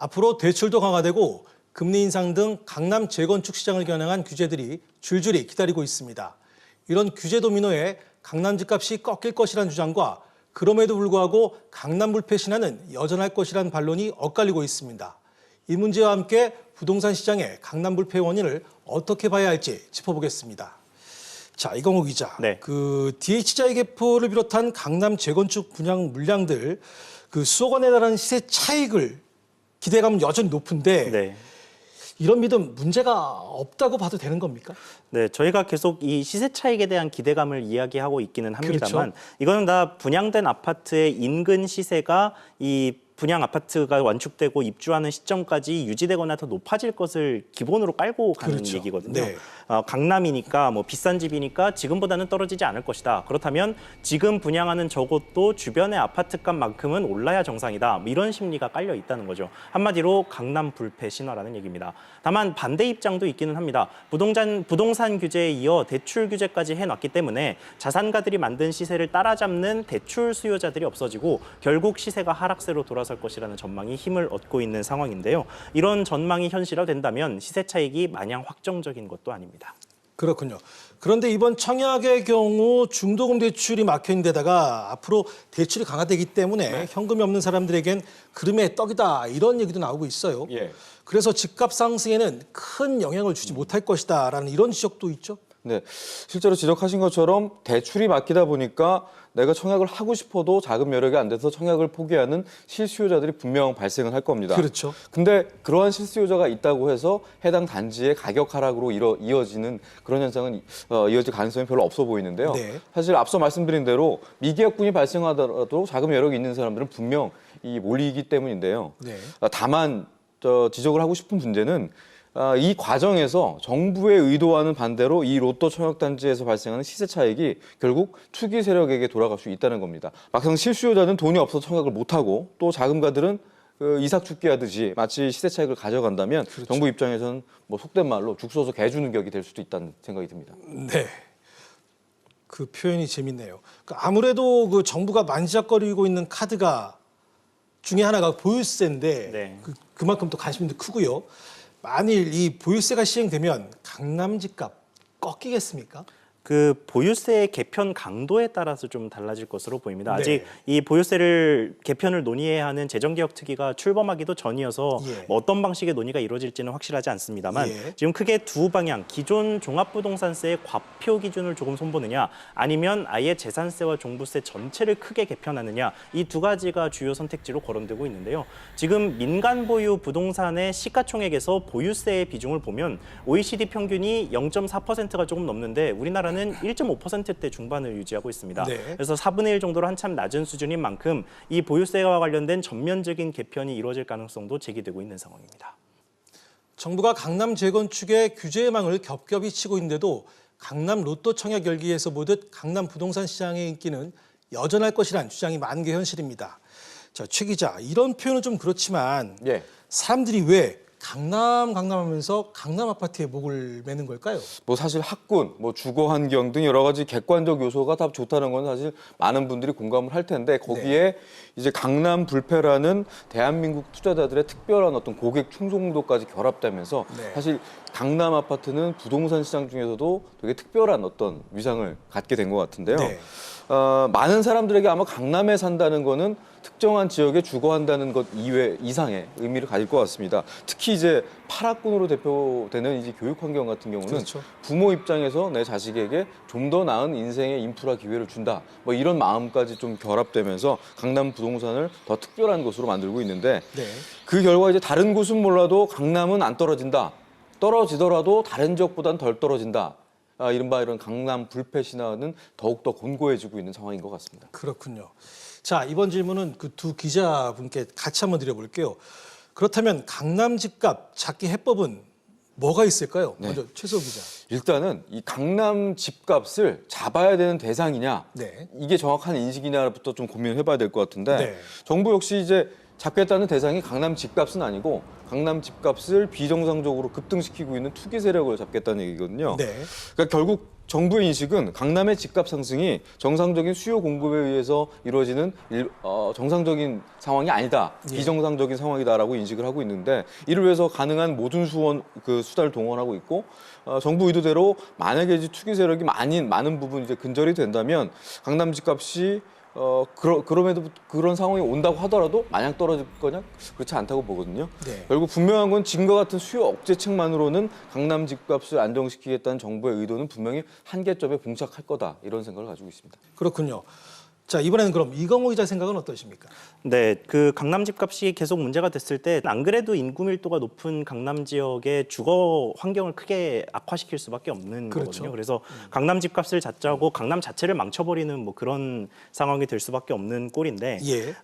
앞으로 대출도 강화되고 금리 인상 등 강남 재건축 시장을 겨냥한 규제들이 줄줄이 기다리고 있습니다. 이런 규제 도미노에 강남 집값이 꺾일 것이라는 주장과 그럼에도 불구하고 강남 불패 신화는 여전할 것이라는 반론이 엇갈리고 있습니다. 이 문제와 함께 부동산 시장의 강남 불패 원인을 어떻게 봐야 할지 짚어보겠습니다. 자, 이광호 기자. 네. DH자의 개포를 비롯한 강남 재건축 분양 물량들 수억 원에 달하는 시세 차익을 기대감은 여전히 높은데 네. 이런 믿음 문제가 없다고 봐도 되는 겁니까? 네, 저희가 계속 이 시세 차익에 대한 기대감을 이야기하고 있기는 합니다만 그렇죠. 이거는 다 분양된 아파트의 인근 시세가 이 분양 아파트가 완축되고 입주하는 시점까지 유지되거나 더 높아질 것을 기본으로 깔고 가는 그렇죠. 얘기거든요. 네. 강남이니까 뭐 비싼 집이니까 지금보다는 떨어지지 않을 것이다. 그렇다면 지금 분양하는 저것도 주변의 아파트값만큼은 올라야 정상이다. 뭐 이런 심리가 깔려 있다는 거죠. 한마디로 강남 불패 신화라는 얘기입니다. 다만 반대 입장도 있기는 합니다. 부동산 규제에 이어 대출 규제까지 해놨기 때문에 자산가들이 만든 시세를 따라잡는 대출 수요자들이 없어지고 결국 시세가 하락세로 돌아설 것이라는 전망이 힘을 얻고 있는 상황인데요. 이런 전망이 현실화된다면 시세 차익이 마냥 확정적인 것도 아닙니다. 그렇군요. 그런데 이번 청약의 경우 중도금 대출이 막혀있는 데다가 앞으로 대출이 강화되기 때문에 현금이 없는 사람들에겐 그름의 떡이다 이런 얘기도 나오고 있어요. 예. 그래서 집값 상승에는 큰 영향을 주지 못할 것이다라는 이런 지적도 있죠. 네, 실제로 지적하신 것처럼 대출이 막히다 보니까 내가 청약을 하고 싶어도 자금 여력이 안 돼서 청약을 포기하는 실수요자들이 분명 발생을 할 겁니다. 그렇죠. 근데 그러한 실수요자가 있다고 해서 해당 단지의 가격 하락으로 이어지는 그런 현상은 이어질 가능성이 별로 없어 보이는데요. 네. 사실 앞서 말씀드린 대로 미계약분이 발생하더라도 자금 여력이 있는 사람들은 분명 몰리기 때문인데요. 네. 다만 지적을 하고 싶은 문제는 이 과정에서 정부의 의도와는 반대로 이 로또 청약단지에서 발생하는 시세 차익이 결국 투기 세력에게 돌아갈 수 있다는 겁니다. 막상 실수요자는 돈이 없어서 청약을 못하고 또 자금가들은 이삭 죽기 하듯이 마치 시세 차익을 가져간다면 그렇죠. 정부 입장에서는 뭐 속된 말로 죽 서서 개 주는 격이 될 수도 있다는 생각이 듭니다. 네. 그 표현이 재밌네요. 아무래도 정부가 만지작거리고 있는 카드가 중에 하나가 보유세인데 네. 그만큼 또 관심도 크고요. 만일 이 보유세가 시행되면 강남 집값 꺾이겠습니까? 그 보유세의 개편 강도에 따라서 좀 달라질 것으로 보입니다. 아직 네. 이 보유세를 개편을 논의해야 하는 재정개혁특위가 출범하기도 전이어서 예. 뭐 어떤 방식의 논의가 이루어질지는 확실하지 않습니다만 예. 지금 크게 두 방향, 기존 종합부동산세의 과표 기준을 조금 손보느냐 아니면 아예 재산세와 종부세 전체를 크게 개편하느냐 이 두 가지가 주요 선택지로 거론되고 있는데요. 지금 민간 보유 부동산의 시가총액에서 보유세의 비중을 보면 OECD 평균이 0.4%가 조금 넘는데 우리나라는 1.5%대 중반을 유지하고 있습니다. 네. 그래서 4분의 1 정도로 한참 낮은 수준인 만큼 이 보유세와 관련된 전면적인 개편이 이루어질 가능성도 제기되고 있는 상황입니다. 정부가 강남 재건축의 규제의 망을 겹겹이 치고 있는데도 강남 로또 청약 열기에서 보듯 강남 부동산 시장의 인기는 여전할 것이란 주장이 많은 게 현실입니다. 자, 최 기자, 이런 표현은 좀 그렇지만 예. 사람들이 왜 강남 하면서 강남 아파트에 목을 매는 걸까요? 뭐 사실 학군, 뭐 주거 환경 등 여러 가지 객관적 요소가 다 좋다는 건 사실 많은 분들이 공감을 할 텐데 거기에 이제 강남 불패라는 대한민국 투자자들의 특별한 어떤 고객 충성도까지 결합되면서 네. 사실 강남 아파트는 부동산 시장 중에서도 되게 특별한 어떤 위상을 갖게 된 것 같은데요. 네. 많은 사람들에게 아마 강남에 산다는 거는 특정한 지역에 주거한다는 것 이상의 의미를 가질 것 같습니다. 특히 이제 8학군으로 대표되는 이제 교육 환경 같은 경우는 그렇죠. 부모 입장에서 내 자식에게 좀 더 나은 인생의 인프라 기회를 준다. 뭐 이런 마음까지 좀 결합되면서 강남 부동산을 더 특별한 곳으로 만들고 있는데 네. 그 결과 이제 다른 곳은 몰라도 강남은 안 떨어진다. 떨어지더라도 다른 지역보다는 덜 떨어진다. 이른바 이런 강남 불패 신화는 더욱더 곤고해지고 있는 상황인 것 같습니다. 그렇군요. 자, 이번 질문은 그 두 기자분께 같이 한번 드려볼게요. 그렇다면 강남 집값 잡기 해법은 뭐가 있을까요? 먼저 최수호 기자. 일단은 이 강남 집값을 잡아야 되는 대상이냐, 네. 이게 정확한 인식이냐부터 좀 고민을 해봐야 될 것 같은데 네. 정부 역시 이제 잡겠다는 대상이 강남 집값은 아니고 강남 집값을 비정상적으로 급등시키고 있는 투기 세력을 잡겠다는 얘기거든요. 네. 그러니까 결국 정부의 인식은 강남의 집값 상승이 정상적인 수요 공급에 의해서 이루어지는 정상적인 상황이 아니다, 예. 비정상적인 상황이다라고 인식을 하고 있는데 이를 위해서 가능한 모든 수단을 동원하고 있고 정부 의도대로 만약에 이제 투기 세력이 많은 부분 이제 근절이 된다면 강남 집값이 그럼에도 그런 상황이 온다고 하더라도 마냥 떨어질 거냐? 그렇지 않다고 보거든요. 네. 결국 분명한 건 지금과 같은 수요 억제책만으로는 강남 집값을 안정시키겠다는 정부의 의도는 분명히 한계점에 봉착할 거다 이런 생각을 가지고 있습니다. 그렇군요. 자, 이번에는 그럼 이광호 기자 생각은 어떠십니까? 네, 그 강남 집값이 계속 문제가 됐을 때 안 그래도 인구 밀도가 높은 강남 지역의 주거 환경을 크게 악화시킬 수밖에 없는 그렇죠. 거거든요. 그래서 강남 집값을 잡자고 강남 자체를 망쳐버리는 뭐 그런 상황이 될 수밖에 없는 꼴인데. 예.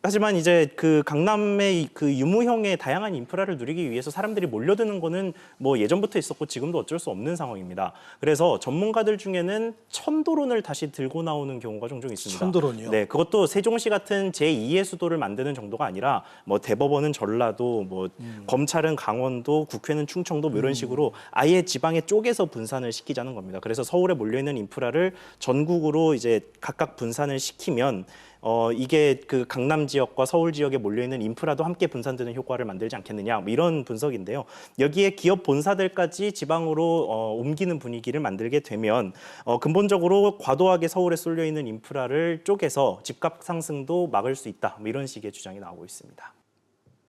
하지만 이제 그 강남의 그 유무형의 다양한 인프라를 누리기 위해서 사람들이 몰려드는 거는 뭐 예전부터 있었고 지금도 어쩔 수 없는 상황입니다. 그래서 전문가들 중에는 천도론을 다시 들고 나오는 경우가 종종 있습니다. 천도론이요? 네, 그것도 세종시 같은 제2의 수도를 만드는 정도가 아니라 뭐 대법원은 전라도, 뭐 검찰은 강원도, 국회는 충청도 뭐 이런 식으로 아예 지방에 쪼개서 분산을 시키자는 겁니다. 그래서 서울에 몰려 있는 인프라를 전국으로 이제 각각 분산을 시키면 이게 그 강남 지역과 서울 지역에 몰려있는 인프라도 함께 분산되는 효과를 만들지 않겠느냐, 뭐 이런 분석인데요. 여기에 기업 본사들까지 지방으로 옮기는 분위기를 만들게 되면 근본적으로 과도하게 서울에 쏠려 있는 인프라를 쪼개서 집값 상승도 막을 수 있다, 뭐 이런 식의 주장이 나오고 있습니다.